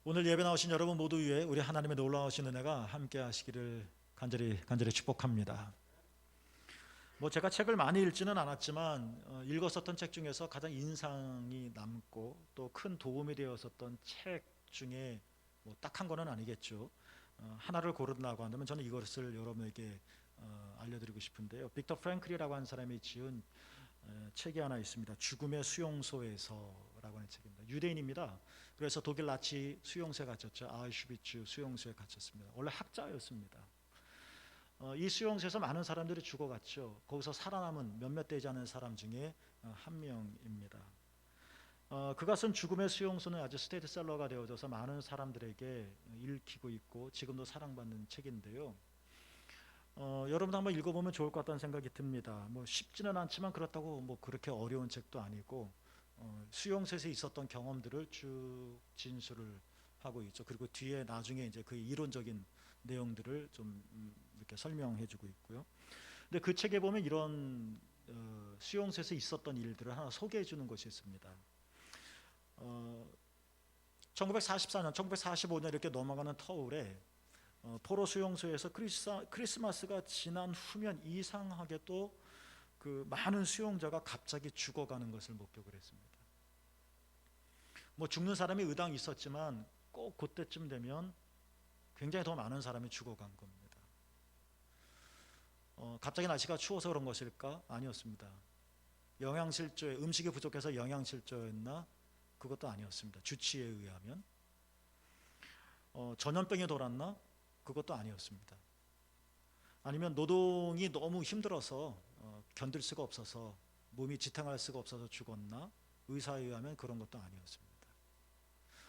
오늘 예배 나오신 여러분 모두 위에 우리 하나님의 놀라우신 은혜가 함께 하시기를 간절히 축복합니다. 제가 책을 많이 읽지는 않았지만 읽었었던 책 중에서 가장 인상이 남고 또 큰 도움이 되었었던 책 중에 딱 한 권은 아니겠죠. 하나를 고른다고 한다면 저는 이것을 여러분에게 알려드리고 싶은데요. 빅터 프랭클이라고 하는 사람이 지은 책이 하나 있습니다. 죽음의 수용소에서라고 하는 책입니다. 유대인입니다. 그래서 독일 나치 수용소에 갇혔죠. 아우슈비츠 수용소에 갇혔습니다. 원래 학자였습니다. 이 수용소에서 많은 사람들이 죽어갔죠. 거기서 살아남은 몇몇 되지 않은 사람 중에 한 명입니다. 그가 쓴 죽음의 수용소는 아주 스테디셀러가 되어져서 많은 사람들에게 읽히고 있고 지금도 사랑받는 책인데요. 여러분도 한번 읽어보면 좋을 것 같다는 생각이 듭니다. 쉽지는 않지만 그렇다고 그렇게 어려운 책도 아니고 수용소에서 있었던 경험들을 쭉 진술을 하고 있죠. 그리고 뒤에 나중에 이제 그 이론적인 내용들을 좀 이렇게 설명해주고 있고요. 근데 그 책에 보면 이런 수용소에서 있었던 일들을 하나 소개해주는 것이 있습니다. 1944년, 1945년 이렇게 넘어가는 터울에 포로 수용소에서 크리스마스가 지난 후면 이상하게 또 그 많은 수용자가 갑자기 죽어가는 것을 목격을 했습니다. 죽는 사람이 의당 있었지만 꼭 그때쯤 되면 굉장히 더 많은 사람이 죽어간 겁니다. 갑자기 날씨가 추워서 그런 것일까? 아니었습니다. 영양실조, 음식이 부족해서 영양실조였나? 그것도 아니었습니다. 주치에 의하면. 전염병이 돌았나? 그것도 아니었습니다. 아니면 노동이 너무 힘들어서 견딜 수가 없어서 몸이 지탱할 수가 없어서 죽었나? 의사에 의하면 그런 것도 아니었습니다.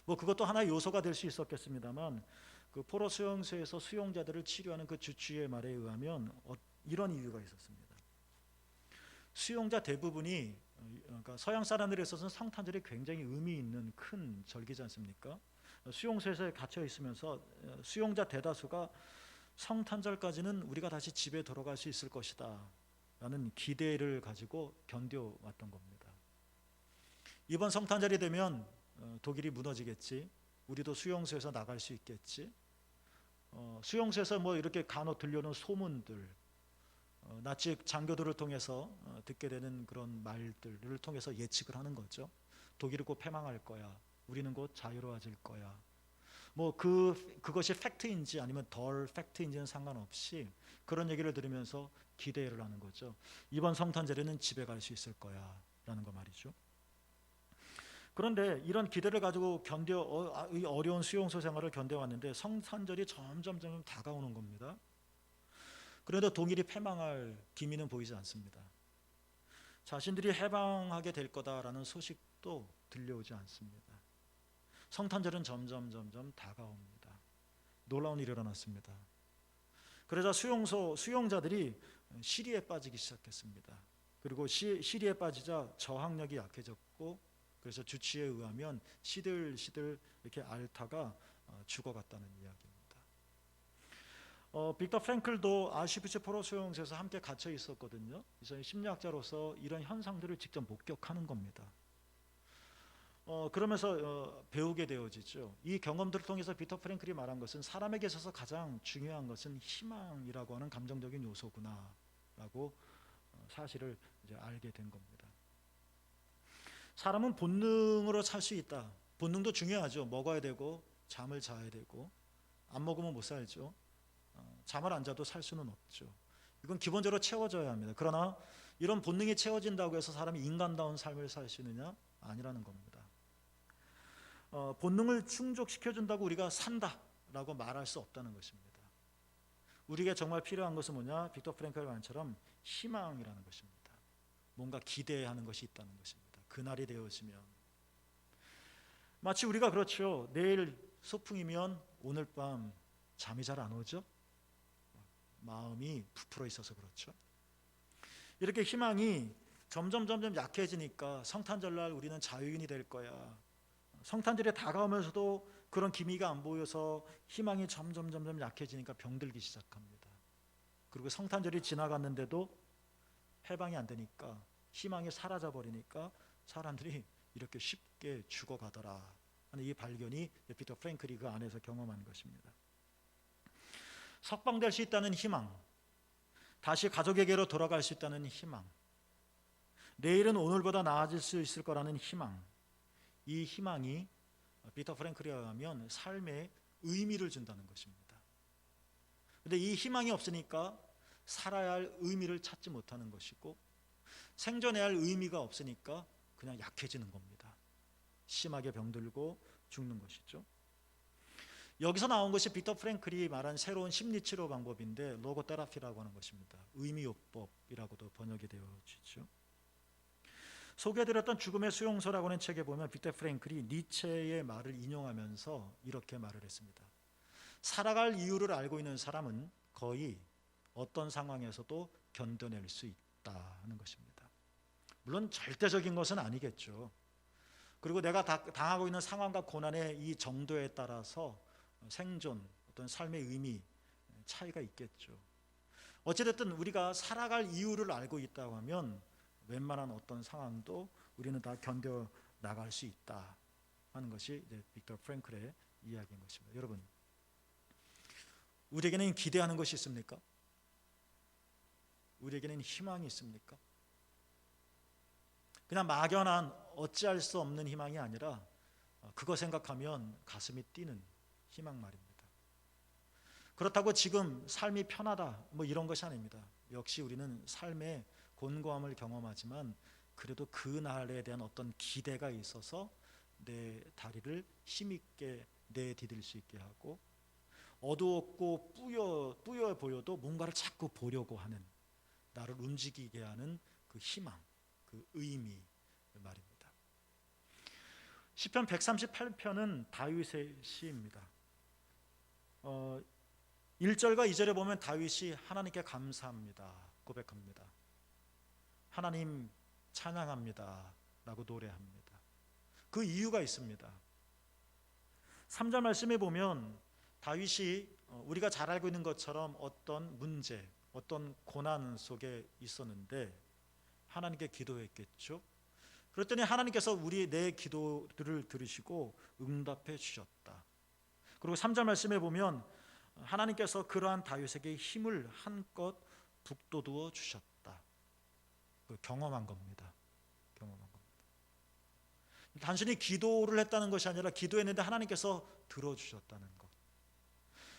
그것도 하나의 요소가 될 수 있었겠습니다만 그 포로 수용소에서 수용자들을 치료하는 그 주치의 말에 의하면 이런 이유가 있었습니다. 수용자 대부분이 그러니까 서양 사람들에 있어서는 성탄절이 굉장히 의미 있는 큰 절기지 않습니까? 수용소에서 갇혀 있으면서 수용자 대다수가 성탄절까지는 우리가 다시 집에 돌아갈 수 있을 것이다 라는 기대를 가지고 견뎌왔던 겁니다. 이번 성탄절이 되면 독일이 무너지겠지, 우리도 수용소에서 나갈 수 있겠지, 수용소에서 이렇게 간혹 들려오는 소문들, 나치 장교들을 통해서 듣게 되는 그런 말들을 통해서 예측을 하는 거죠. 독일이 곧 패망할 거야, 우리는 곧 자유로워질 거야. 그것이 팩트인지 아니면 덜 팩트인지는 상관없이 그런 얘기를 들으면서 기대를 하는 거죠. 이번 성탄절에는 집에 갈 수 있을 거야 라는 거 말이죠. 그런데 이런 기대를 가지고 이 어려운 수용소 생활을 견뎌왔는데 성탄절이 점점 다가오는 겁니다. 그런데 독일이 패망할 기미는 보이지 않습니다. 자신들이 해방하게 될 거다라는 소식도 들려오지 않습니다. 성탄절은 점점 다가옵니다. 놀라운 일이 일어났습니다. 그러자 수용자들이 시리에 빠지기 시작했습니다. 그리고 시리에 빠지자 저항력이 약해졌고, 그래서 주치에 의하면 시들시들 이렇게 앓다가 죽어갔다는 이야기입니다. 빅터 프랭클도 아우슈비츠 포로 수용소에서 함께 갇혀 있었거든요. 그래서 심리학자로서 이런 현상들을 직접 목격하는 겁니다. 그러면서 배우게 되어지죠. 이 경험들을 통해서 빅터 프랭클이 말한 것은 사람에게 있어서 가장 중요한 것은 희망이라고 하는 감정적인 요소구나라고 사실을 이제 알게 된 겁니다. 사람은 본능으로 살 수 있다. 본능도 중요하죠. 먹어야 되고 잠을 자야 되고, 안 먹으면 못 살죠. 잠을 안 자도 살 수는 없죠. 이건 기본적으로 채워져야 합니다. 그러나 이런 본능이 채워진다고 해서 사람이 인간다운 삶을 살 수 있느냐? 아니라는 겁니다. 본능을 충족시켜준다고 우리가 산다라고 말할 수 없다는 것입니다. 우리에게 정말 필요한 것은 뭐냐? 빅터 프랭클의 말처럼 희망이라는 것입니다. 뭔가 기대하는 것이 있다는 것입니다. 그날이 되어지면 마치 우리가 그렇죠. 내일 소풍이면 오늘 밤 잠이 잘 안 오죠? 마음이 부풀어 있어서 그렇죠. 이렇게 희망이 점점 약해지니까 성탄절날 우리는 자유인이 될 거야, 성탄절에 다가오면서도 그런 기미가 안 보여서 희망이 점점 약해지니까 병들기 시작합니다. 그리고 성탄절이 지나갔는데도 해방이 안 되니까, 희망이 사라져 버리니까 사람들이 이렇게 쉽게 죽어가더라 하는 이 발견이 빅터 프랭클이 그 안에서 경험한 것입니다. 석방될 수 있다는 희망, 다시 가족에게로 돌아갈 수 있다는 희망, 내일은 오늘보다 나아질 수 있을 거라는 희망, 이 희망이 빅터 프랭클에 의하면 삶에 의미를 준다는 것입니다. 그런데 이 희망이 없으니까 살아야 할 의미를 찾지 못하는 것이고, 생존해야 할 의미가 없으니까 그냥 약해지는 겁니다. 심하게 병들고 죽는 것이죠. 여기서 나온 것이 빅터 프랭클이 말한 새로운 심리치료 방법인데 로고테라피라고 하는 것입니다. 의미요법이라고도 번역이 되어지죠. 소개해드렸던 죽음의 수용소라고 하는 책에 보면 빅터 프랭클이 니체의 말을 인용하면서 이렇게 말을 했습니다. 살아갈 이유를 알고 있는 사람은 거의 어떤 상황에서도 견뎌낼 수 있다 하는 것입니다. 물론 절대적인 것은 아니겠죠. 그리고 내가 당하고 있는 상황과 고난의 이 정도에 따라서 생존, 어떤 삶의 의미 차이가 있겠죠. 어찌됐든 우리가 살아갈 이유를 알고 있다고 하면 웬만한 어떤 상황도 우리는 다 견뎌 나갈 수 있다 하는 것이 이제 빅터 프랭클의 이야기인 것입니다. 여러분, 우리에게는 기대하는 것이 있습니까? 우리에게는 희망이 있습니까? 그냥 막연한 어찌할 수 없는 희망이 아니라 그거 생각하면 가슴이 뛰는 희망 말입니다. 그렇다고 지금 삶이 편하다 뭐 이런 것이 아닙니다. 역시 우리는 삶의 곤고함을 경험하지만 그래도 그날에 대한 어떤 기대가 있어서 내 다리를 힘있게 내디딜 수 있게 하고, 어두웠고 뿌여 보여도 뭔가를 자꾸 보려고 하는, 나를 움직이게 하는 그 희망, 그 의미 말입니다. 시편 138편은 다윗의 시입니다. 1절과 2절에 보면 다윗이 하나님께 감사합니다 고백합니다. 하나님 찬양합니다 라고 노래합니다. 그 이유가 있습니다. 3절 말씀에 보면 다윗이 우리가 잘 알고 있는 것처럼 어떤 문제, 어떤 고난 속에 있었는데 하나님께 기도했겠죠. 그랬더니 하나님께서 내 기도를 들으시고 응답해 주셨다. 그리고 3절 말씀에 보면 하나님께서 그러한 다윗에게 힘을 한껏 북돋워 주셨다. 경험한 겁니다. 경험한 겁니다. 단순히 기도를 했다는 것이 아니라 기도했는데 하나님께서 들어주셨다는 것.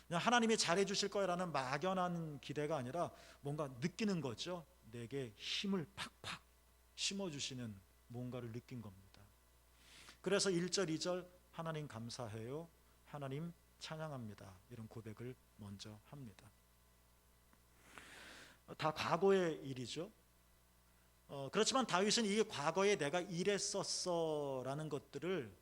그냥 하나님이 잘해 주실 거라는 막연한 기대가 아니라 뭔가 느끼는 거죠. 내게 힘을 팍팍 심어주시는 뭔가를 느낀 겁니다. 그래서 1절, 2절 하나님 감사해요, 하나님 찬양합니다, 이런 고백을 먼저 합니다. 다 과거의 일이죠. 그렇지만 다윗은 이 과거에 내가 이랬었어라는 것들을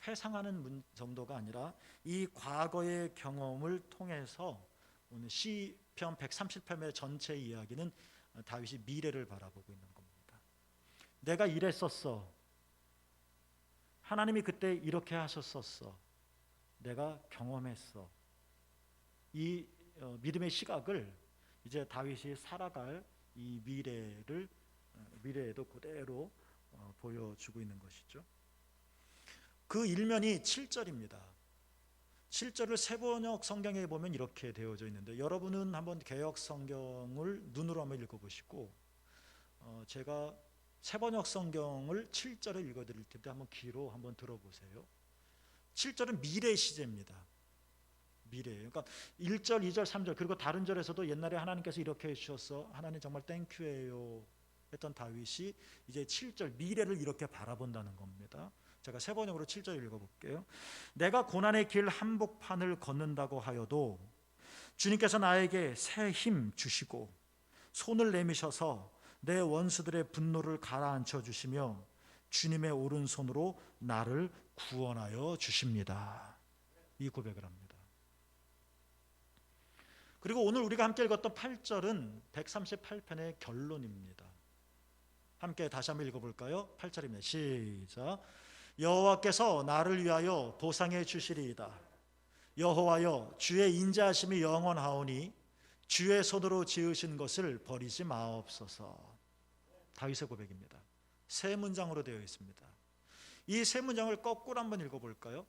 회상하는 정도가 아니라 이 과거의 경험을 통해서 오늘 시편 138편의 전체 이야기는 다윗이 미래를 바라보고 있는 겁니다. 내가 이랬었어, 하나님이 그때 이렇게 하셨었어, 내가 경험했어. 이 믿음의 시각을 이제 다윗이 살아갈 이 미래에도 그대로 보여주고 있는 것이죠. 그 일면이 7절입니다. 7절을 세번역 성경에 보면 이렇게 되어져 있는데, 여러분은 한번 개역 성경을 눈으로 한번 읽어보시고 제가 세번역 성경을 7절을 읽어드릴 텐데 한번 귀로 한번 들어보세요. 7절은 미래 시제입니다. 미래예요. 그러니까 1절, 2절, 3절 그리고 다른 절에서도 옛날에 하나님께서 이렇게 해주셔서 하나님 정말 땡큐예요 했던 다윗이 이제 7절 미래를 이렇게 바라본다는 겁니다. 제가 세 번역으로 7절 읽어볼게요. 내가 고난의 길 한복판을 걷는다고 하여도 주님께서 나에게 새 힘 주시고 손을 내미셔서 내 원수들의 분노를 가라앉혀 주시며 주님의 오른손으로 나를 구원하여 주십니다. 이 고백을 합니다. 그리고 오늘 우리가 함께 읽었던 8절은 138편의 결론입니다. 함께 다시 한번 읽어볼까요? 8절입니다. 시작. 여호와께서 나를 위하여 보상해 주시리이다. 여호와여, 주의 인자하심이 영원하오니 주의 손으로 지으신 것을 버리지 마옵소서. 다윗의 고백입니다. 세 문장으로 되어 있습니다. 이 세 문장을 거꾸로 한번 읽어볼까요?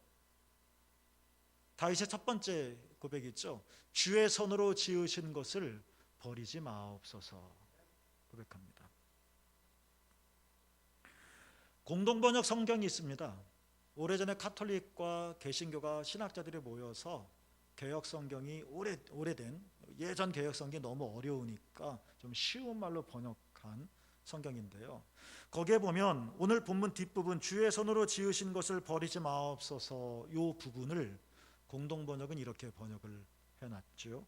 다윗의 첫 번째 고백이죠. 주의 손으로 지으신 것을 버리지 마옵소서 고백합니다. 공동번역 성경이 있습니다. 오래전에 카톨릭과 개신교가 신학자들이 모여서 개역 성경이 오래된 예전 개역 성경이 너무 어려우니까 좀 쉬운 말로 번역한 성경인데요. 거기에 보면 오늘 본문 뒷부분 주의 손으로 지으신 것을 버리지 마옵소서 이 부분을 공동번역은 이렇게 번역을 해놨죠.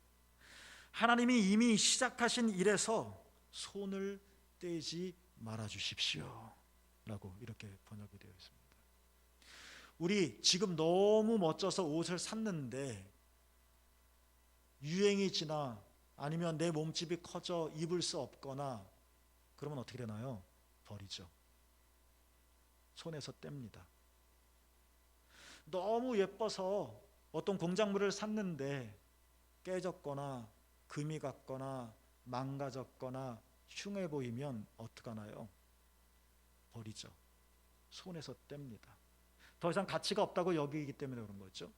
하나님이 이미 시작하신 일에서 손을 떼지 말아 주십시오 라고 이렇게 번역이 되어 있습니다. 우리 지금 너무 멋져서 옷을 샀는데 유행이 지나 아니면 내 몸집이 커져 입을 수 없거나 그러면 어떻게 되나요? 버리죠. 손에서 뗍니다. 너무 예뻐서 어떤 공작물을 샀는데 깨졌거나 금이 갔거나 망가졌거나 흉해 보이면 어떡하나요? 버리죠. 손에서 뗍니다. 더 이상 가치가 없다고 여기기 때문에 그런 거죠.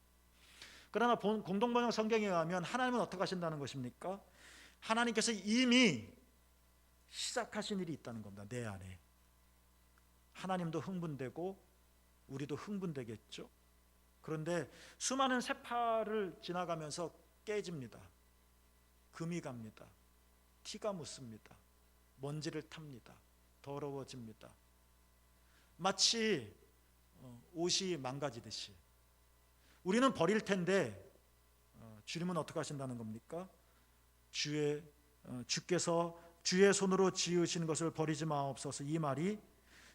그러나 공동번역 성경에 의하면 하나님은 어떻게 하신다는 것입니까? 하나님께서 이미 시작하신 일이 있다는 겁니다. 내 안에. 하나님도 흥분되고 우리도 흥분되겠죠. 그런데 수많은 세파를 지나가면서 깨집니다. 금이 갑니다. 티가 묻습니다. 먼지를 탑니다. 더러워집니다. 마치 옷이 망가지듯이 우리는 버릴 텐데 주님은 어떻게 하신다는 겁니까? 주께서 주의 손으로 지으신 것을 버리지 마옵소서. 이 말이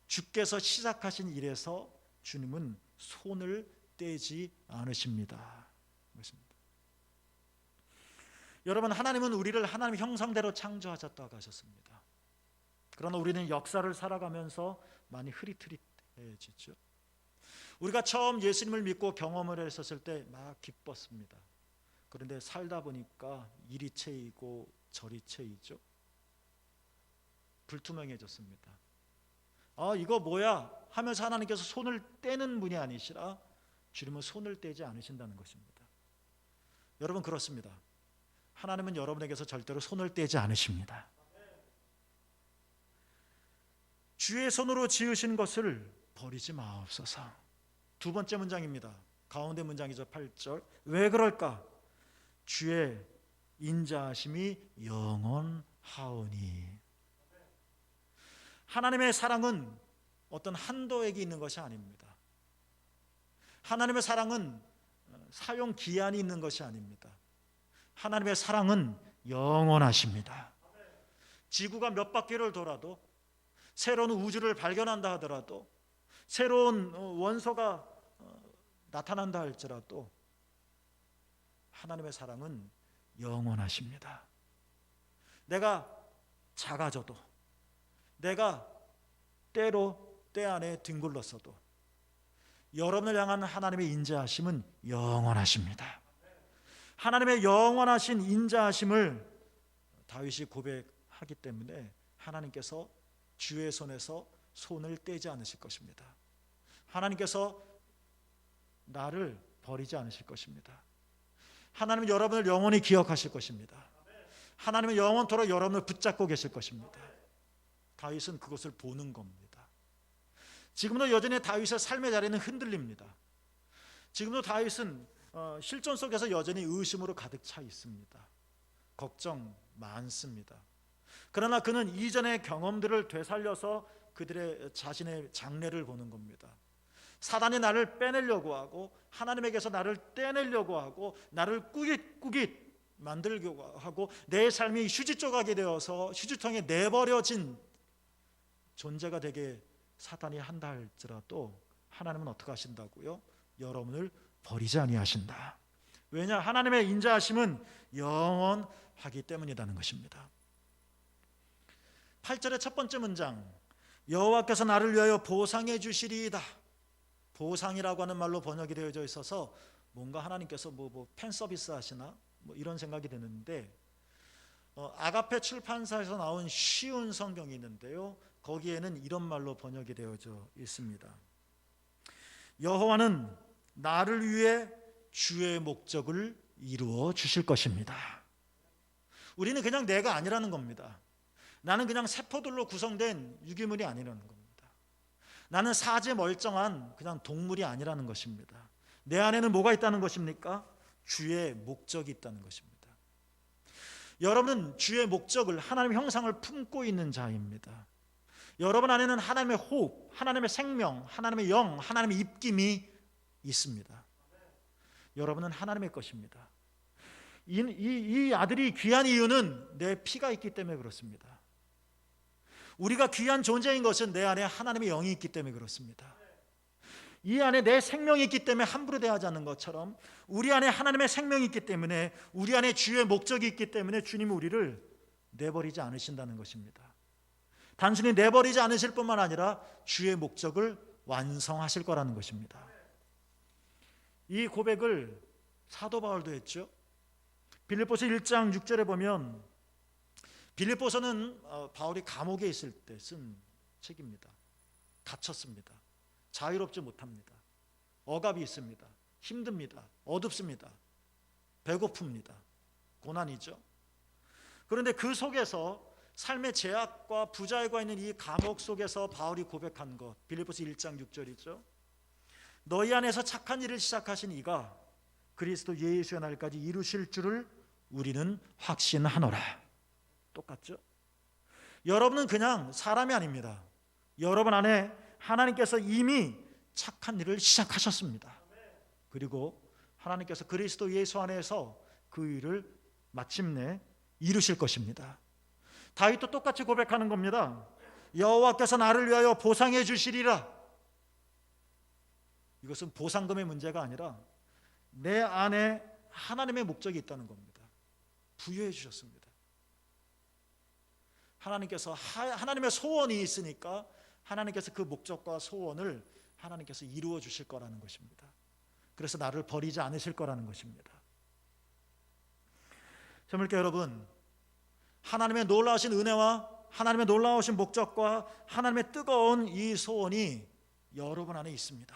주께서 시작하신 일에서 주님은 손을 떼지 않으십니다. 그렇습니다. 여러분, 하나님은 우리를 하나님 형상대로 창조하셨다고 하셨습니다. 그러나 우리는 역사를 살아가면서 많이 흐릿흐릿해지죠. 우리가 처음 예수님을 믿고 경험을 했었을 때 막 기뻤습니다. 그런데 살다 보니까 이리 채이고 저리 채이죠. 불투명해졌습니다. 이거 뭐야 하면서 하나님께서 손을 떼는 분이 아니시라 주님은 손을 떼지 않으신다는 것입니다. 여러분, 그렇습니다. 하나님은 여러분에게서 절대로 손을 떼지 않으십니다. 주의 손으로 지으신 것을 버리지 마옵소서. 두 번째 문장입니다. 가운데 문장이죠. 8절. 왜 그럴까? 주의 인자하심이 영원하오니. 하나님의 사랑은 어떤 한도액이 있는 것이 아닙니다. 하나님의 사랑은 사용 기한이 있는 것이 아닙니다. 하나님의 사랑은 영원하십니다. 지구가 몇 바퀴를 돌아도, 새로운 우주를 발견한다 하더라도, 새로운 원소가 나타난다 할지라도 하나님의 사랑은 영원하십니다. 내가 작아져도, 내가 때로 때 안에 뒹굴렀어도 여러분을 향한 하나님의 인자하심은 영원하십니다. 하나님의 영원하신 인자하심을 다윗이 고백하기 때문에 하나님께서 주의 손에서 손을 떼지 않으실 것입니다. 하나님께서 나를 버리지 않으실 것입니다. 하나님은 여러분을 영원히 기억하실 것입니다. 하나님은 영원토록 여러분을 붙잡고 계실 것입니다. 다윗은 그것을 보는 겁니다. 지금도 여전히 다윗의 삶의 자리는 흔들립니다. 지금도 다윗은 실존 속에서 여전히 의심으로 가득 차 있습니다. 걱정 많습니다. 그러나 그는 이전의 경험들을 되살려서 그들의 자신의 장래를 보는 겁니다. 사단이 나를 빼내려고 하고 하나님에게서 나를 떼내려고 하고 나를 꾸깃꾸깃 만들려고 하고 내 삶이 휴지 조각이 되어서 휴지통에 내버려진 존재가 되게 사탄이 한다 할지라도 하나님은 어떻게 하신다고요? 여러분을 버리지 아니하신다. 왜냐? 하나님의 인자하심은 영원하기 때문이라는 것입니다. 8절의 첫 번째 문장, 여호와께서 나를 위하여 보상해 주시리이다. 보상이라고 하는 말로 번역이 되어져 있어서 뭔가 하나님께서 팬 서비스 하시나 이런 생각이 드는데, 아가페 출판사에서 나온 쉬운 성경이 있는데요, 거기에는 이런 말로 번역이 되어져 있습니다. 여호와는 나를 위해 주의 목적을 이루어 주실 것입니다. 우리는 그냥 내가 아니라는 겁니다. 나는 그냥 세포들로 구성된 유기물이 아니라는 겁니다. 나는 사제 멀쩡한 그냥 동물이 아니라는 것입니다. 내 안에는 뭐가 있다는 것입니까? 주의 목적이 있다는 것입니다. 여러분은 주의 목적을, 하나님의 형상을 품고 있는 자입니다. 여러분 안에는 하나님의 호흡, 하나님의 생명, 하나님의 영, 하나님의 입김이 있습니다. 여러분은 하나님의 것입니다. 이 아들이 귀한 이유는 내 피가 있기 때문에 그렇습니다. 우리가 귀한 존재인 것은 내 안에 하나님의 영이 있기 때문에 그렇습니다. 이 안에 내 생명이 있기 때문에 함부로 대하지 않는 것처럼 우리 안에 하나님의 생명이 있기 때문에, 우리 안에 주의 목적이 있기 때문에 주님이 우리를 내버리지 않으신다는 것입니다. 단순히 내버리지 않으실 뿐만 아니라 주의 목적을 완성하실 거라는 것입니다. 이 고백을 사도 바울도 했죠. 빌립보서 1장 6절에 보면, 빌립보서는 바울이 감옥에 있을 때 쓴 책입니다. 갇혔습니다. 자유롭지 못합니다. 억압이 있습니다. 힘듭니다. 어둡습니다. 배고픕니다. 고난이죠. 그런데 그 속에서 삶의 제약과 부자유가 있는 이 감옥 속에서 바울이 고백한 것, 빌립보서 1장 6절이죠. 너희 안에서 착한 일을 시작하신 이가 그리스도 예수의 날까지 이루실 줄을 우리는 확신하노라. 똑같죠? 여러분은 그냥 사람이 아닙니다. 여러분 안에 하나님께서 이미 착한 일을 시작하셨습니다. 그리고 하나님께서 그리스도 예수 안에서 그 일을 마침내 이루실 것입니다. 다윗도 똑같이 고백하는 겁니다. 여호와께서 나를 위하여 보상해 주시리라. 이것은 보상금의 문제가 아니라 내 안에 하나님의 목적이 있다는 겁니다. 부여해 주셨습니다. 하나님께서 하나님의 소원이 있으니까 하나님께서 그 목적과 소원을 하나님께서 이루어 주실 거라는 것입니다. 그래서 나를 버리지 않으실 거라는 것입니다. 젊을게 여러분, 하나님의 놀라우신 은혜와 하나님의 놀라우신 목적과 하나님의 뜨거운 이 소원이 여러분 안에 있습니다.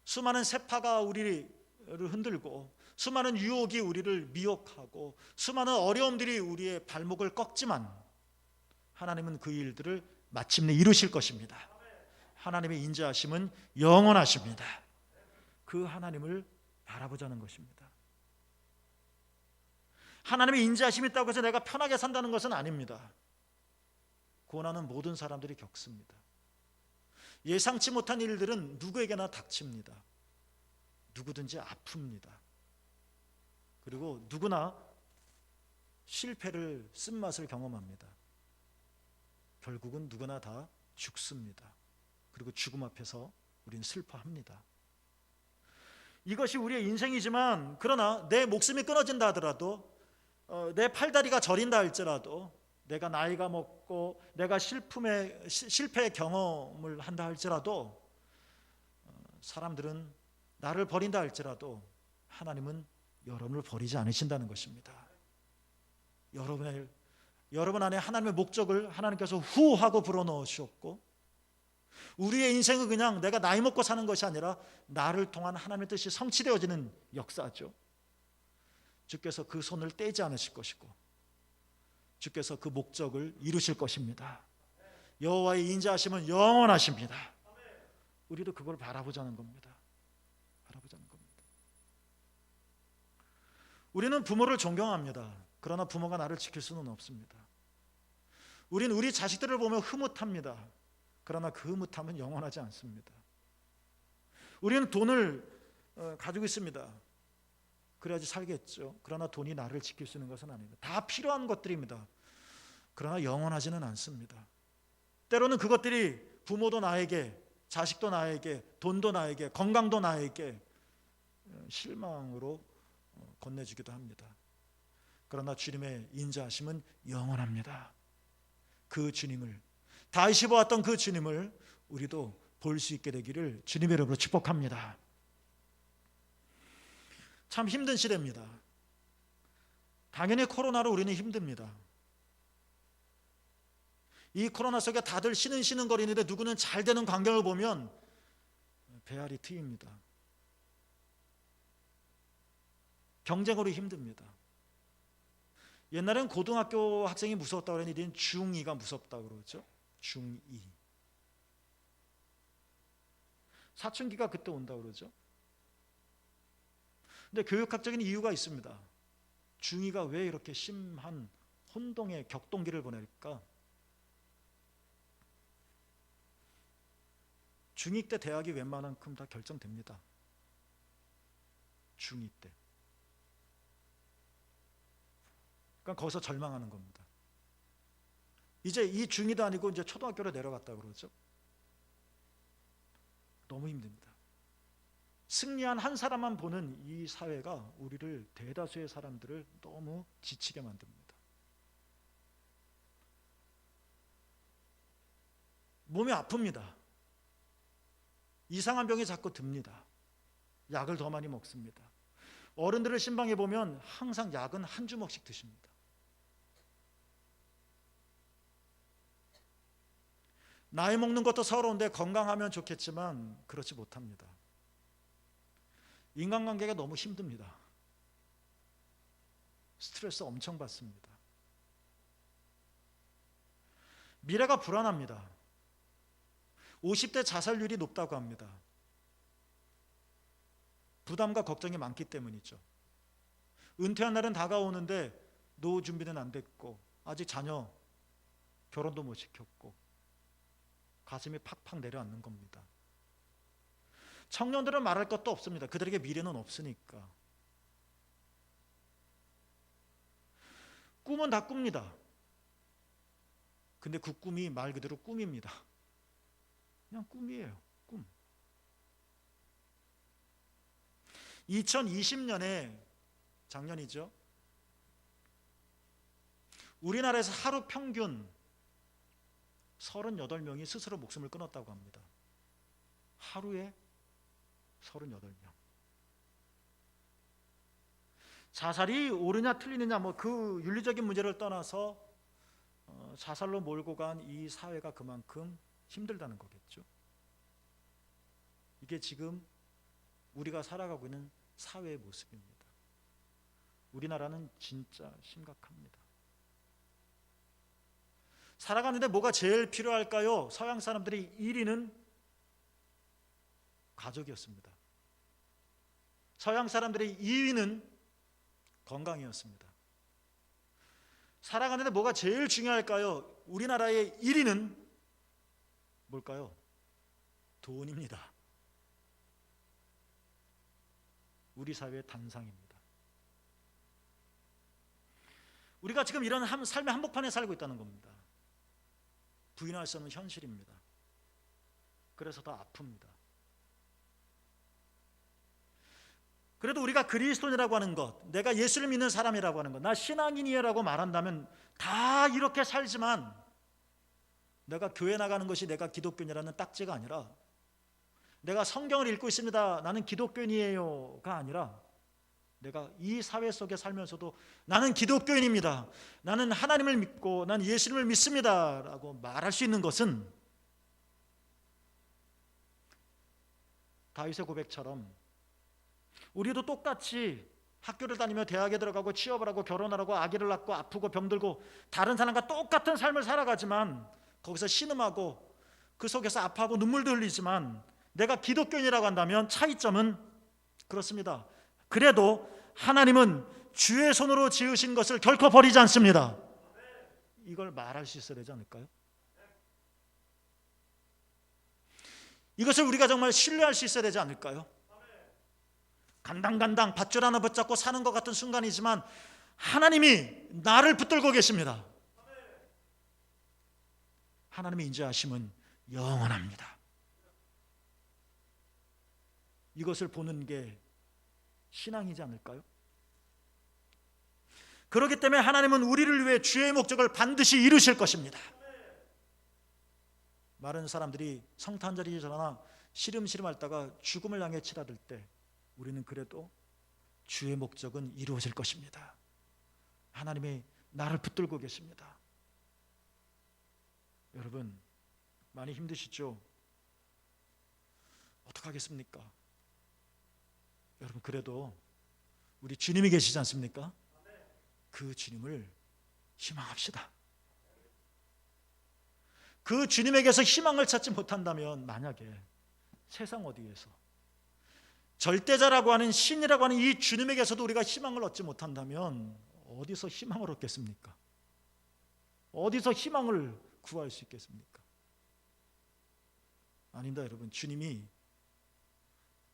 수많은 세파가 우리를 흔들고, 수많은 유혹이 우리를 미혹하고, 수많은 어려움들이 우리의 발목을 꺾지만 하나님은 그 일들을 마침내 이루실 것입니다. 하나님의 인자하심은 영원하십니다. 그 하나님을 바라보자는 것입니다. 하나님의 인자하심이 있다고 해서 내가 편하게 산다는 것은 아닙니다. 고난은 모든 사람들이 겪습니다. 예상치 못한 일들은 누구에게나 닥칩니다. 누구든지 아픕니다. 그리고 누구나 실패를 쓴맛을 경험합니다. 결국은 누구나 다 죽습니다. 그리고 죽음 앞에서 우리는 슬퍼합니다. 이것이 우리의 인생이지만, 그러나 내 목숨이 끊어진다 하더라도, 내 팔다리가 저린다 할지라도, 내가 나이가 먹고 내가 실패의 경험을 한다 할지라도, 사람들은 나를 버린다 할지라도 하나님은 여러분을 버리지 않으신다는 것입니다. 여러분 안에 하나님의 목적을 하나님께서 후 하고 불어넣어 주셨고, 우리의 인생은 그냥 내가 나이 먹고 사는 것이 아니라 나를 통한 하나님의 뜻이 성취되어지는 역사죠. 주께서 그 손을 떼지 않으실 것이고 주께서 그 목적을 이루실 것입니다. 여호와의 인자하심은 영원하십니다. 우리도 그걸 바라보자는 겁니다. 바라보자는 겁니다. 우리는 부모를 존경합니다. 그러나 부모가 나를 지킬 수는 없습니다. 우리는 우리 자식들을 보며 흐뭇합니다. 그러나 그 흐뭇함은 영원하지 않습니다. 우리는 돈을 가지고 있습니다. 그래야지 살겠죠. 그러나 돈이 나를 지킬 수 있는 것은 아닙니다. 다 필요한 것들입니다. 그러나 영원하지는 않습니다. 때로는 그것들이 부모도 나에게, 자식도 나에게, 돈도 나에게, 건강도 나에게 실망으로 건네주기도 합니다. 그러나 주님의 인자하심은 영원합니다. 그 주님을, 다윗이 보았던 그 주님을 우리도 볼 수 있게 되기를 주님의 이름으로 축복합니다. 참 힘든 시대입니다. 당연히 코로나로 우리는 힘듭니다. 이 코로나 속에 다들 시는시는거리는데 누구는 잘 되는 광경을 보면 배알이 트입니다. 경쟁으로 힘듭니다. 옛날엔 고등학교 학생이 무서웠다고 그러니 이제는 중2가 무섭다고 그러죠. 중2. 사춘기가 그때 온다고 그러죠. 근데 교육학적인 이유가 있습니다. 중2가 왜 이렇게 심한 혼동의 격동기를 보낼까? 중2 때 대학이 웬만한큼 다 결정됩니다. 중2 때. 그러니까 거기서 절망하는 겁니다. 이제 이 중2도 아니고 이제 초등학교로 내려갔다 그러죠. 너무 힘듭니다. 승리한 한 사람만 보는 이 사회가 우리를, 대다수의 사람들을 너무 지치게 만듭니다. 몸이 아픕니다. 이상한 병이 자꾸 듭니다. 약을 더 많이 먹습니다. 어른들을 신방해 보면 항상 약은 한 주먹씩 드십니다. 나이 먹는 것도 서러운데 건강하면 좋겠지만 그렇지 못합니다. 인간관계가 너무 힘듭니다. 스트레스 엄청 받습니다. 미래가 불안합니다. 50대 자살률이 높다고 합니다. 부담과 걱정이 많기 때문이죠. 은퇴한 날은 다가오는데 노후 준비는 안 됐고 아직 자녀 결혼도 못 시켰고 가슴이 팍팍 내려앉는 겁니다. 청년들은 말할 것도 없습니다. 그들에게 미래는 없으니까. 꿈은 다 꿉니다. 근데 그 꿈이 말 그대로 꿈입니다. 그냥 꿈이에요. 꿈. 2020년에 작년이죠. 우리나라에서 하루 평균 38명이 스스로 목숨을 끊었다고 합니다. 하루에 38명. 자살이 옳으냐 틀리느냐 그 윤리적인 문제를 떠나서 자살로 몰고 간 이 사회가 그만큼 힘들다는 거겠죠. 이게 지금 우리가 살아가고 있는 사회의 모습입니다. 우리나라는 진짜 심각합니다. 살아가는데 뭐가 제일 필요할까요? 서양 사람들이 1위는 가족이었습니다. 서양 사람들의 2위는 건강이었습니다. 살아가는데 뭐가 제일 중요할까요? 우리나라의 1위는 뭘까요? 돈입니다. 우리 사회의 단상입니다. 우리가 지금 이런 삶의 한복판에 살고 있다는 겁니다. 부인할 수 없는 현실입니다. 그래서 더 아픕니다. 그래도 우리가 그리스도인이라고 하는 것, 내가 예수를 믿는 사람이라고 하는 것, 나 신앙인이라고 말한다면 다 이렇게 살지만 내가 교회 나가는 것이 내가 기독교인이라는 딱지가 아니라 내가 성경을 읽고 있습니다, 나는 기독교인이에요가 아니라 내가 이 사회 속에 살면서도 나는 기독교인입니다, 나는 하나님을 믿고 나는 예수님을 믿습니다 라고 말할 수 있는 것은 다윗의 고백처럼 우리도 똑같이 학교를 다니며 대학에 들어가고 취업을 하고 결혼을 하고 아기를 낳고 아프고 병들고 다른 사람과 똑같은 삶을 살아가지만 거기서 신음하고 그 속에서 아파하고 눈물도 흘리지만 내가 기독교인이라고 한다면 차이점은 그렇습니다. 그래도 하나님은 주의 손으로 지으신 것을 결코 버리지 않습니다. 이걸 말할 수 있어야 되지 않을까요? 이것을 우리가 정말 신뢰할 수 있어야 되지 않을까요? 간당간당 밧줄 하나 붙잡고 사는 것 같은 순간이지만 하나님이 나를 붙들고 계십니다. 하나님의 인자하심은 영원합니다. 이것을 보는 게 신앙이지 않을까요? 그렇기 때문에 하나님은 우리를 위해 주의 목적을 반드시 이루실 것입니다. 많은 사람들이 성탄절이잖아 시름시름 앓다가 죽음을 향해 치닫을 때 우리는 그래도 주의 목적은 이루어질 것입니다. 하나님이 나를 붙들고 계십니다. 여러분 많이 힘드시죠? 어떡하겠습니까? 여러분, 그래도 우리 주님이 계시지 않습니까? 그 주님을 희망합시다. 그 주님에게서 희망을 찾지 못한다면, 만약에 세상 어디에서 절대자라고 하는 신이라고 하는 이 주님에게서도 우리가 희망을 얻지 못한다면 어디서 희망을 얻겠습니까? 어디서 희망을 구할 수 있겠습니까? 아닙니다, 여러분. 주님이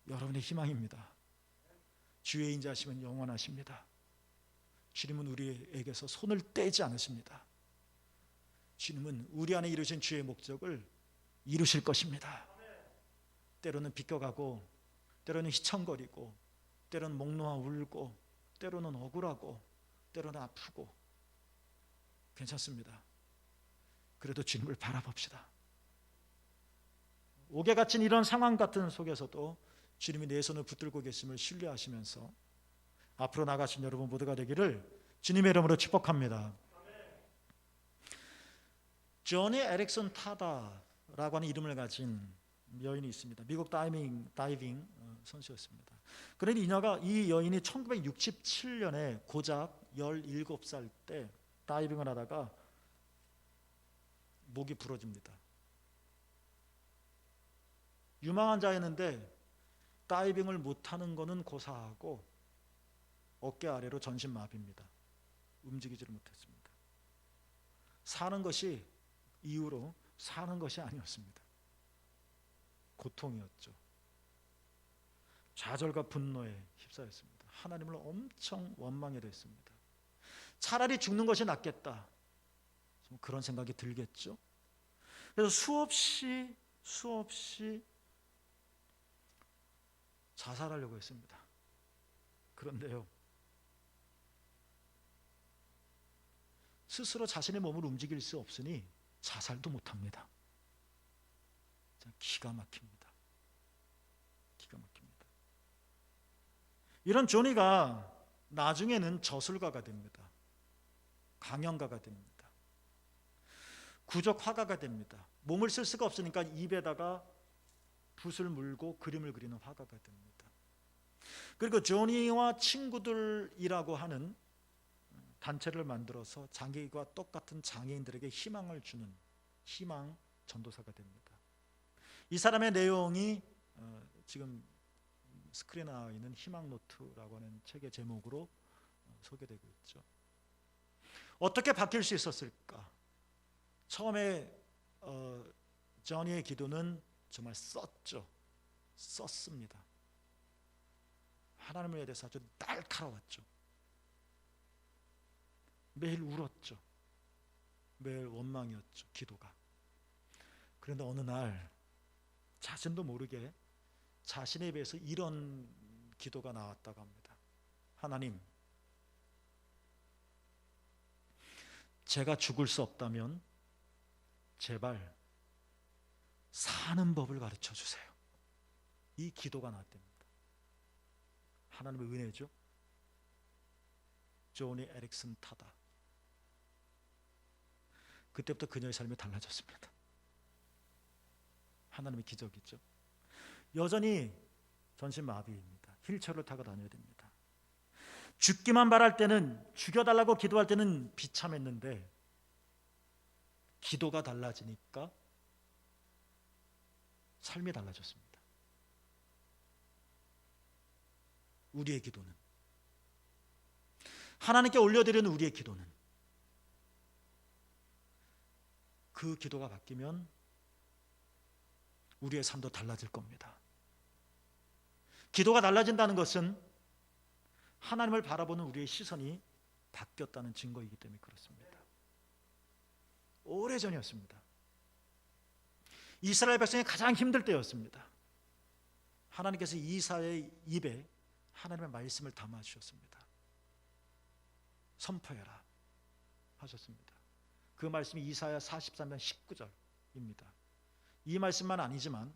여러분의 희망입니다. 주의 인자하시면 영원하십니다. 주님은 우리에게서 손을 떼지 않으십니다. 주님은 우리 안에 이루신 주의 목적을 이루실 것입니다. 때로는 비껴가고, 때로는 휘청거리고, 때로는 목 놓아 울고, 때로는 억울하고, 때로는 아프고, 괜찮습니다. 그래도 주님을 바라봅시다. 옥에 갇힌 이런 상황 같은 속에서도 주님이 내 손을 붙들고 계심을 신뢰하시면서 앞으로 나가신 여러분 모두가 되기를 주님의 이름으로 축복합니다. 조니 에릭슨 타다라고 하는 이름을 가진 여인이 있습니다. 미국 다이빙 선수였습니다. 그런데 이 여인이 1967년에 고작 17살 때 다이빙을 하다가 목이 부러집니다. 유망한 자였는데 다이빙을 못하는 것은 고사하고 어깨 아래로 전신마비입니다. 움직이지를 못했습니다. 사는 것이 이후로 사는 것이 아니었습니다. 고통이었죠. 좌절과 분노에 휩싸였습니다. 하나님을 엄청 원망하게 됐습니다. 차라리 죽는 것이 낫겠다, 그런 생각이 들겠죠. 그래서 수없이 자살하려고 했습니다. 그런데요, 스스로 자신의 몸을 움직일 수 없으니 자살도 못합니다. 기가 막힙니다. 기가 막힙니다. 이런 조니가 나중에는 저술가가 됩니다. 강연가가 됩니다. 구적 화가가 됩니다. 몸을 쓸 수가 없으니까 입에다가 붓을 물고 그림을 그리는 화가가 됩니다. 그리고 조니와 친구들이라고 하는 단체를 만들어서 자기와 똑같은 장애인들에게 희망을 주는 희망 전도사가 됩니다. 이 사람의 내용이 지금 스크린에 나와 있는 희망노트라고 하는 책의 제목으로 소개되고 있죠. 어떻게 바뀔 수 있었을까? 처음에 조니의 기도는 정말 썼습니다. 하나님에 대해서 아주 날카로웠죠. 매일 울었죠. 매일 원망이었죠, 기도가. 그런데 어느 날 자신도 모르게 자신의 입에서 이런 기도가 나왔다고 합니다. 하나님, 제가 죽을 수 없다면 제발 사는 법을 가르쳐 주세요. 이 기도가 나왔답니다. 하나님의 은혜죠. 조니 에릭슨 타다. 그때부터 그녀의 삶이 달라졌습니다. 하나님의 기적이죠. 여전히 전신마비입니다. 휠체어를 타고 다녀야 됩니다. 죽기만 바랄 때는, 죽여달라고 기도할 때는 비참했는데 기도가 달라지니까 삶이 달라졌습니다. 우리의 기도는, 하나님께 올려드리는 우리의 기도는, 그 기도가 바뀌면 우리의 삶도 달라질 겁니다. 기도가 달라진다는 것은 하나님을 바라보는 우리의 시선이 바뀌었다는 증거이기 때문에 그렇습니다. 오래전이었습니다. 이스라엘 백성이 가장 힘들 때였습니다. 하나님께서 이사야의 입에 하나님의 말씀을 담아 주셨습니다. 선포해라 하셨습니다. 그 말씀이 이사야 43장 19절입니다. 이 말씀만 아니지만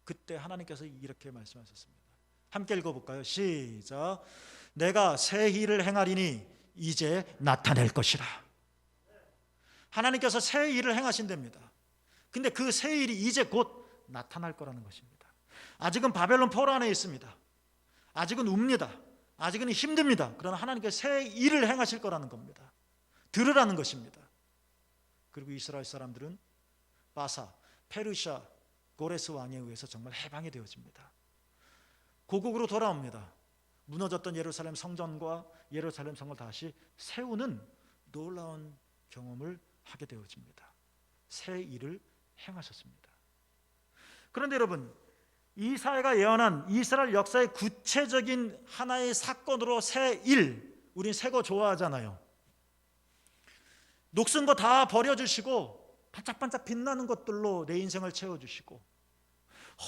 그때 하나님께서 이렇게 말씀하셨습니다. 함께 읽어볼까요? 시작. 내가 새 일을 행하리니 이제 나타낼 것이라. 하나님께서 새 일을 행하신답니다. 근데 그 새 일이 이제 곧 나타날 거라는 것입니다. 아직은 바벨론 포로 안에 있습니다. 아직은 웁니다. 아직은 힘듭니다. 그러나 하나님께 새 일을 행하실 거라는 겁니다. 들으라는 것입니다. 그리고 이스라엘 사람들은 바사, 페르시아, 고레스 왕에 의해서 정말 해방이 되어집니다. 고국으로 돌아옵니다. 무너졌던 예루살렘 성전과 예루살렘 성을 다시 세우는 놀라운 경험을 하게 되어집니다. 새 일을 행하셨습니다. 그런데 여러분, 이사야가 예언한 이스라엘 역사의 구체적인 하나의 사건으로 새 일, 우린 새 거 좋아하잖아요. 녹슨 거 다 버려주시고 반짝반짝 빛나는 것들로 내 인생을 채워주시고,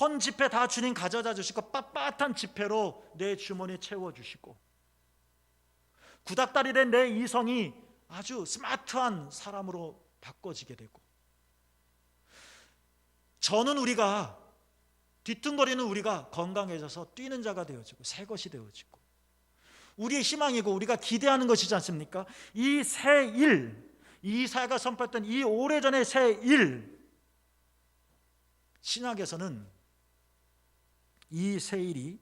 헌 지폐 다 주님 가져다 주시고 빳빳한 지폐로 내 주머니 채워주시고, 구닥다리 된 내 이성이 아주 스마트한 사람으로 바꿔지게 되고, 저는 우리가, 뒤뚱거리는 우리가 건강해져서 뛰는 자가 되어지고 새 것이 되어지고, 우리의 희망이고 우리가 기대하는 것이지 않습니까? 이 새 일, 이사야가 선포했던 이 오래전의 새 일, 신약에서는 이 새 일이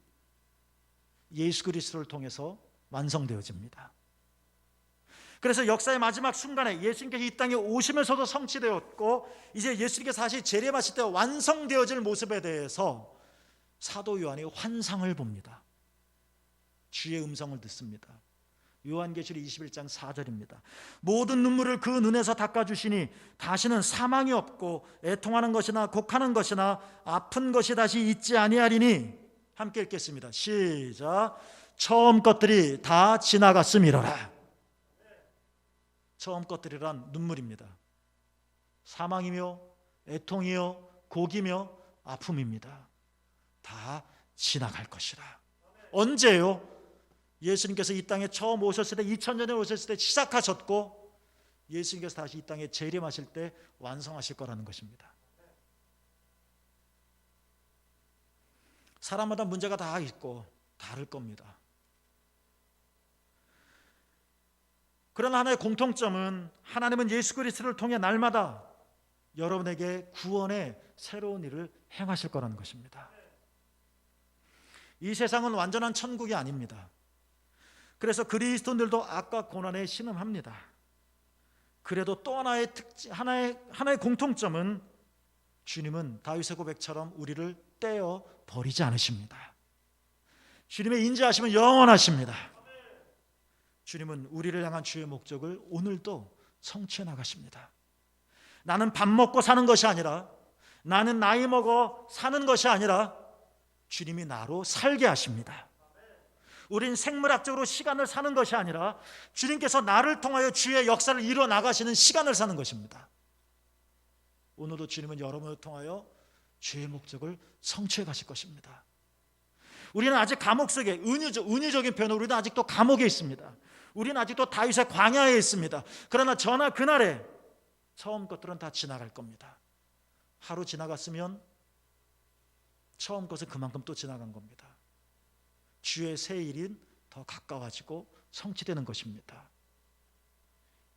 예수 그리스도를 통해서 완성되어집니다. 그래서 역사의 마지막 순간에 예수님께서 이 땅에 오시면서도 성취되었고, 이제 예수님께서 다시 재림하실 때 완성되어질 모습에 대해서 사도 요한이 환상을 봅니다. 주의 음성을 듣습니다. 요한계시록 21장 4절입니다. 모든 눈물을 그 눈에서 닦아주시니 다시는 사망이 없고 애통하는 것이나 곡하는 것이나 아픈 것이 다시 있지 아니하리니. 함께 읽겠습니다. 시작. 처음 것들이 다 지나갔음이로라. 처음 것들이란 눈물입니다. 사망이며 애통이며 곡이며 아픔입니다. 다 지나갈 것이라. 언제요? 예수님께서 이 땅에 처음 오셨을 때, 2000년에 오셨을 때 시작하셨고, 예수님께서 다시 이 땅에 재림하실 때 완성하실 거라는 것입니다. 사람마다 문제가 다 있고 다를 겁니다. 그러나 하나의 공통점은, 하나님은 예수 그리스도를 통해 날마다 여러분에게 구원의 새로운 일을 행하실 거라는 것입니다. 이 세상은 완전한 천국이 아닙니다. 그래서 그리스도인들도 악과 고난에 신음합니다. 그래도 또 하나의 하나의 공통점은, 주님은 다윗의 고백처럼 우리를 떼어 버리지 않으십니다. 주님의 인자하심은 영원하십니다. 주님은 우리를 향한 주의 목적을 오늘도 성취해 나가십니다. 나는 밥 먹고 사는 것이 아니라, 나는 나이 먹어 사는 것이 아니라, 주님이 나로 살게 하십니다. 우린 생물학적으로 시간을 사는 것이 아니라, 주님께서 나를 통하여 주의 역사를 이루어 나가시는 시간을 사는 것입니다. 오늘도 주님은 여러분을 통하여 주의 목적을 성취해 가실 것입니다. 우리는 아직 감옥 속에, 은유적인 표현으로 우리는 아직도 감옥에 있습니다. 우리는 아직도 다윗의 광야에 있습니다. 그러나 저나 그날에 처음 것들은 다 지나갈 겁니다. 하루 지나갔으면 처음 것은 그만큼 또 지나간 겁니다. 주의 새 일인 더 가까워지고 성취되는 것입니다.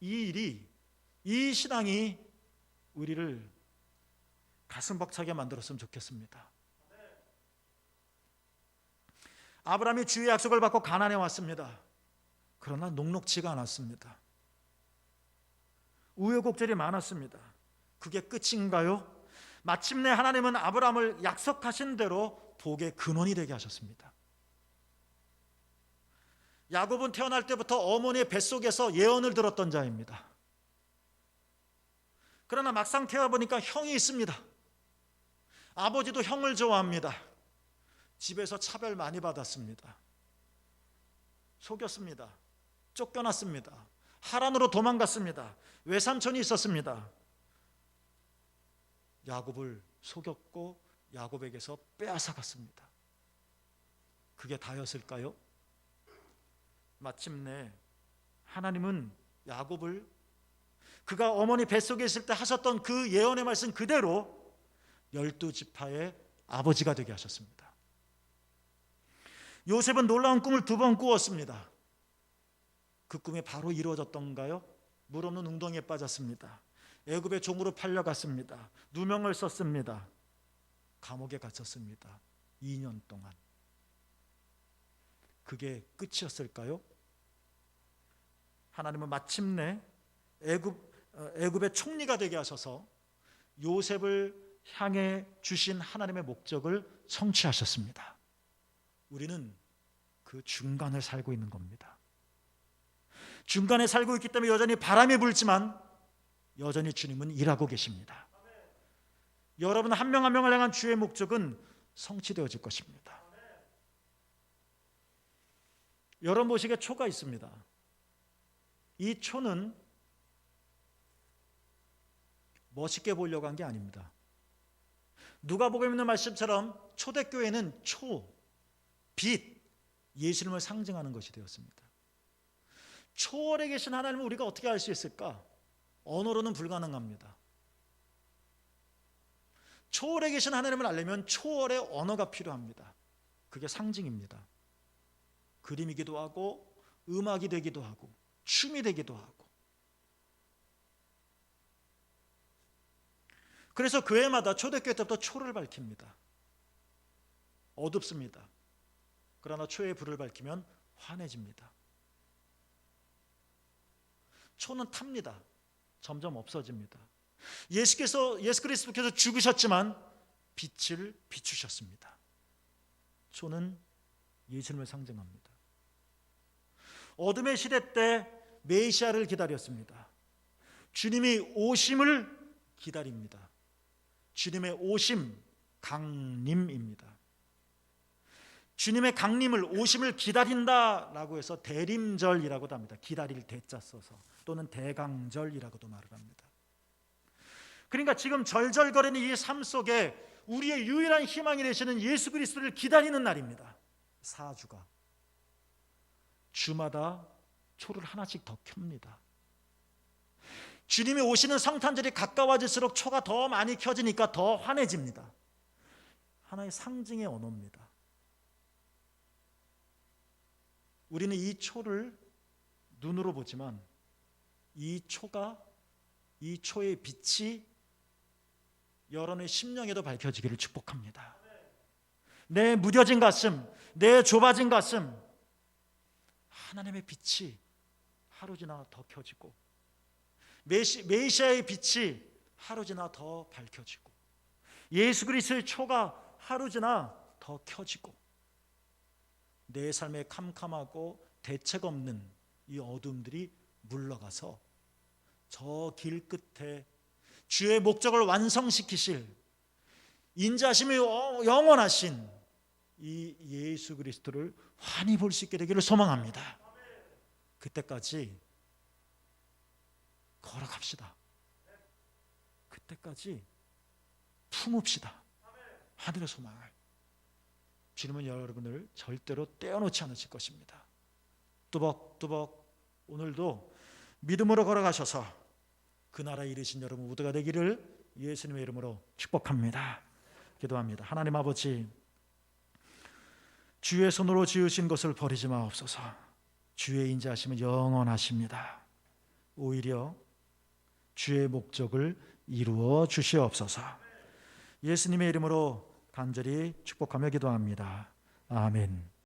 이 일이, 이 신앙이 우리를 가슴 벅차게 만들었으면 좋겠습니다. 아브라함이 주의 약속을 받고 가나안에 왔습니다. 그러나 녹록지가 않았습니다. 우여곡절이 많았습니다. 그게 끝인가요? 마침내 하나님은 아브라함을 약속하신 대로 복의 근원이 되게 하셨습니다. 야곱은 태어날 때부터 어머니의 뱃속에서 예언을 들었던 자입니다. 그러나 막상 태어보니까 형이 있습니다. 아버지도 형을 좋아합니다. 집에서 차별 많이 받았습니다. 속였습니다. 쫓겨났습니다. 하란으로 도망갔습니다. 외삼촌이 있었습니다. 야곱을 속였고 야곱에게서 빼앗아갔습니다. 그게 다였을까요? 마침내 하나님은 야곱을 그가 어머니 뱃속에 있을 때 하셨던 그 예언의 말씀 그대로 12지파의 아버지가 되게 하셨습니다. 요셉은 놀라운 꿈을 2번 꾸었습니다. 그 꿈이 바로 이루어졌던가요? 물 없는 웅덩이에 빠졌습니다. 애굽의 종으로 팔려갔습니다. 누명을 썼습니다. 감옥에 갇혔습니다. 2년 동안. 그게 끝이었을까요? 하나님은 마침내 애굽의 총리가 되게 하셔서 요셉을 향해 주신 하나님의 목적을 성취하셨습니다. 우리는 그 중간을 살고 있는 겁니다. 중간에 살고 있기 때문에 여전히 바람이 불지만 여전히 주님은 일하고 계십니다. 여러분 한 명 한 명을 향한 주의 목적은 성취되어질 것입니다. 여러분 보시기에 초가 있습니다. 이 초는 멋있게 보려고 한 게 아닙니다. 누가복음에 있는 말씀처럼 초대교회는 초, 빛, 예수님을 상징하는 것이 되었습니다. 초월에 계신 하나님을 우리가 어떻게 알 수 있을까? 언어로는 불가능합니다. 초월에 계신 하나님을 알려면 초월의 언어가 필요합니다. 그게 상징입니다. 그림이기도 하고 음악이 되기도 하고 춤이 되기도 하고. 그래서 교회마다 초대교회 때부터 초를 밝힙니다. 어둡습니다. 그러나 초의 불을 밝히면 환해집니다. 초는 탑니다. 점점 없어집니다. 예수 그리스도께서 죽으셨지만 빛을 비추셨습니다. 초는 예수님을 상징합니다. 어둠의 시대 때 메시아를 기다렸습니다. 주님이 오심을 기다립니다. 주님의 오심, 강림입니다. 주님의 강림을, 오심을 기다린다라고 해서 대림절이라고도 합니다. 기다릴 대자 써서, 또는 대강절이라고도 말을 합니다. 그러니까 지금 절절거리는 이 삶 속에 우리의 유일한 희망이 되시는 예수 그리스도를 기다리는 날입니다. 사주가 주마다 초를 하나씩 더 켭니다. 주님이 오시는 성탄절이 가까워질수록 초가 더 많이 켜지니까 더 환해집니다. 하나의 상징의 언어입니다. 우리는 이 초를 눈으로 보지만 이 초의 빛이 여러분의 심령에도 밝혀지기를 축복합니다. 내 무뎌진 가슴, 내 좁아진 가슴, 하나님의 빛이 하루 지나 더 켜지고 메시아의 빛이 하루 지나 더 밝혀지고 예수 그리스도의 초가 하루 지나 더 켜지고 내 삶에 캄캄하고 대책 없는 이 어둠들이 물러가서 저 길 끝에 주의 목적을 완성시키실 인자심이 영원하신 이 예수 그리스도를 환히 볼 수 있게 되기를 소망합니다. 그때까지 걸어갑시다. 그때까지 품읍시다. 하늘의 소망을. 주님은 여러분을 절대로 떼어놓지 않으실 것입니다. 뚜벅뚜벅 오늘도 믿음으로 걸어가셔서 그 나라에 이르신 여러분 모두가 되기를 예수님의 이름으로 축복합니다. 기도합니다. 하나님 아버지, 주의 손으로 지으신 것을 버리지 마옵소서. 주의 인자하심은 영원하십니다. 오히려 주의 목적을 이루어 주시옵소서. 예수님의 이름으로 간절히 축복하며 기도합니다. 아멘.